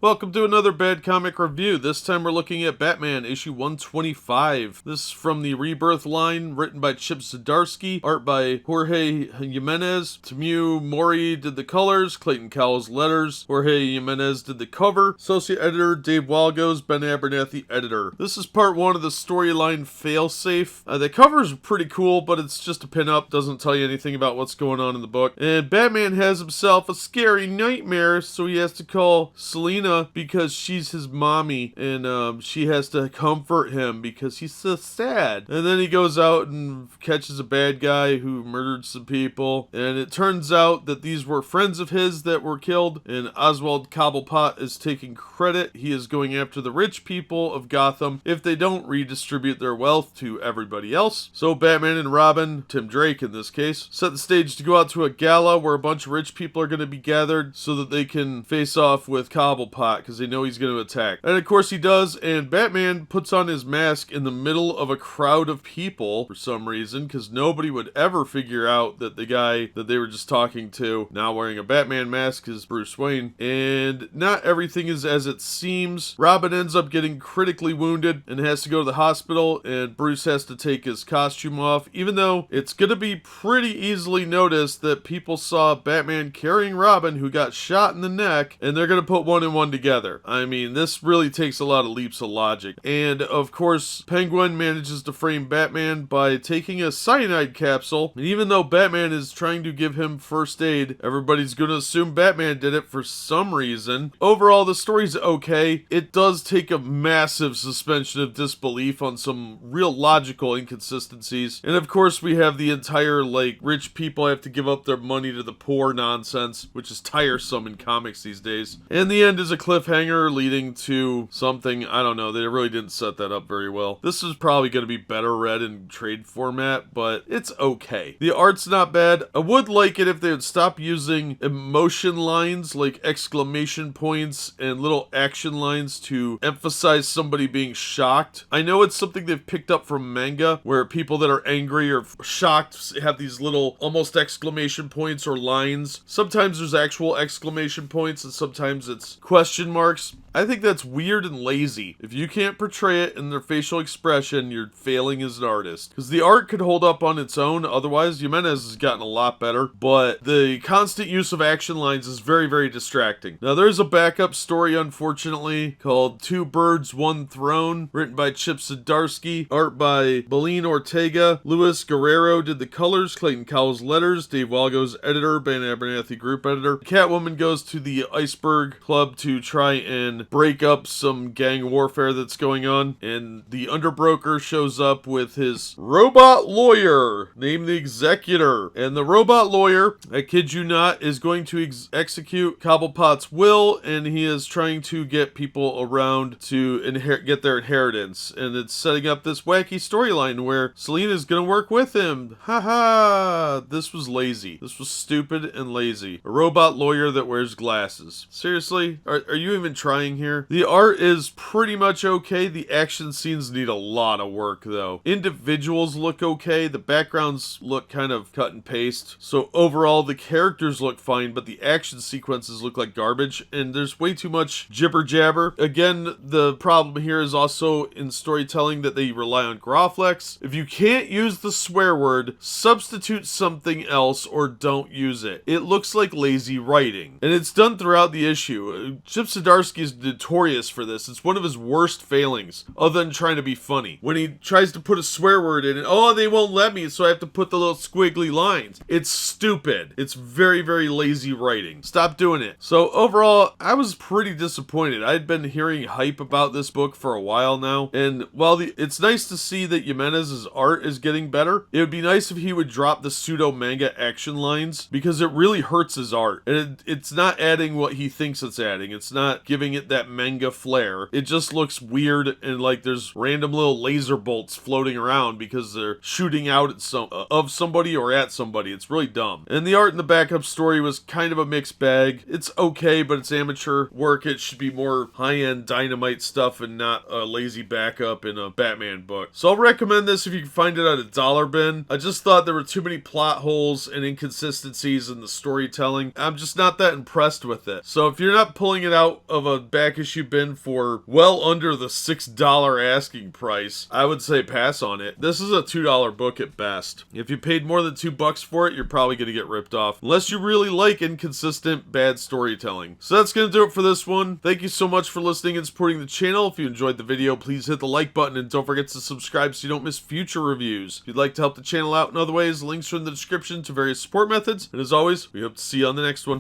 Welcome to another Bad Comic Review. This time we're looking at Batman issue 125. This is from the Rebirth line, written by Chip Zdarsky, art by Jorge Jimenez. Tomeu Morey did the colors, Clayton Cowles letters, Jorge Jimenez did the cover, associate editor Dave Walgo's, Ben Abernathy editor. This is part one of the storyline Failsafe. The cover is pretty cool, but it's just a pin-up, doesn't tell you anything about what's going on in the book. And Batman has himself a scary nightmare, so he has to call Selina because she's his mommy, and she has to comfort him because he's so sad. And then he goes out and catches a bad guy who murdered some people, and it turns out that these were friends of his that were killed, and Oswald Cobblepot is taking credit. He is going after the rich people of Gotham if they don't redistribute their wealth to everybody else. So Batman and Robin, Tim Drake in this case, set the stage to go out to a gala where a bunch of rich people are going to be gathered so that they can face off with Cobblepot because they know he's going to attack. And of course he does, and Batman puts on his mask in the middle of a crowd of people for some reason, because nobody would ever figure out that the guy that they were just talking to, now wearing a Batman mask, is Bruce Wayne. And not everything is as it seems. Robin ends up getting critically wounded and has to go to the hospital, and Bruce has to take his costume off, even though it's going to be pretty easily noticed that people saw Batman carrying Robin, who got shot in the neck, and they're going to put one and one together. I mean, this really takes a lot of leaps of logic. And of course, Penguin manages to frame Batman by taking a cyanide capsule. And even though Batman is trying to give him first aid, everybody's going to assume Batman did it for some reason. Overall, the story's okay. It does take a massive suspension of disbelief on some real logical inconsistencies. And of course, we have the entire, rich people have to give up their money to the poor nonsense, which is tiresome in comics these days. And the end is a cliffhanger leading to something, I don't know, they really didn't set that up very well. This is probably going to be better read in trade format, but it's okay. The art's not bad. I would like it if they would stop using emotion lines like exclamation points and little action lines to emphasize somebody being shocked. I know it's something they've picked up from manga, where people that are angry or shocked have these little almost exclamation points or lines. Sometimes there's actual exclamation points and sometimes it's question marks. I think that's weird and lazy. If you can't portray it in their facial expression, you're failing as an artist. Because the art could hold up on its own, otherwise Jimenez has gotten a lot better, but the constant use of action lines is very, very distracting. Now there's a backup story, unfortunately, called Two Birds, One Throne, written by Chip Zdarsky, art by Belen Ortega. Guerrero did the colors, Clayton Cowles letters, Dave Walgo's editor, Ben Abernathy group editor. Catwoman goes to the Iceberg Club to try and break up some gang warfare that's going on, and the underbroker shows up with his robot lawyer named the Executor, and the robot lawyer, I kid you not, is going to execute Cobblepot's will, and he is trying to get people around to get their inheritance, and it's setting up this wacky storyline where Selina's gonna work with him. Haha, this was lazy. This was stupid and lazy. A robot lawyer that wears glasses. Seriously? Are you even trying here? The art is pretty much okay. The action scenes need a lot of work though. Individuals look okay. The backgrounds look kind of cut and paste. So overall the characters look fine, but the action sequences look like garbage and there's way too much jibber jabber. Again, the problem here is also in storytelling that they rely on Graflex. If you can't use the swear word, substitute something else or don't use it. It looks like lazy writing. And it's done throughout the issue. Chip Zdarsky is notorious for this. It's one of his worst failings, other than trying to be funny. When he tries to put a swear word in it, oh, they won't let me, so I have to put the little squiggly lines. It's stupid. It's very, very lazy writing. Stop doing it. So overall, I was pretty disappointed. I'd been hearing hype about this book for a while now, and while it's nice to see that Jimenez's art is getting better, it would be nice if he would drop the pseudo manga action lines, because it really hurts his art, and it's not adding what he thinks it's adding. It's not giving it that manga flair. It just looks weird and like there's random little laser bolts floating around because they're shooting out at somebody or at somebody. It's really dumb. And the art in the backup story was kind of a mixed bag. It's okay, but it's amateur work. It should be more high-end Dynamite stuff and not a lazy backup in a Batman book. So I'll recommend this if you can find it at a dollar bin. I just thought there were too many plot holes and inconsistencies in the storytelling. I'm just not that impressed with it. So if you're not pulling it out of a back issue bin for well under the $6 asking price, I would say pass on it. This is a $2 book at best. If you paid more than $2 for it, you're probably going to get ripped off, unless you really like inconsistent bad storytelling. So that's going to do it for this one. Thank you so much for listening and supporting the channel. If you enjoyed the video, please hit the like button and don't forget to subscribe so you don't miss future reviews. If you'd like to help the channel out in other ways, links are in the description to various support methods. And as always, we hope to see you on the next one.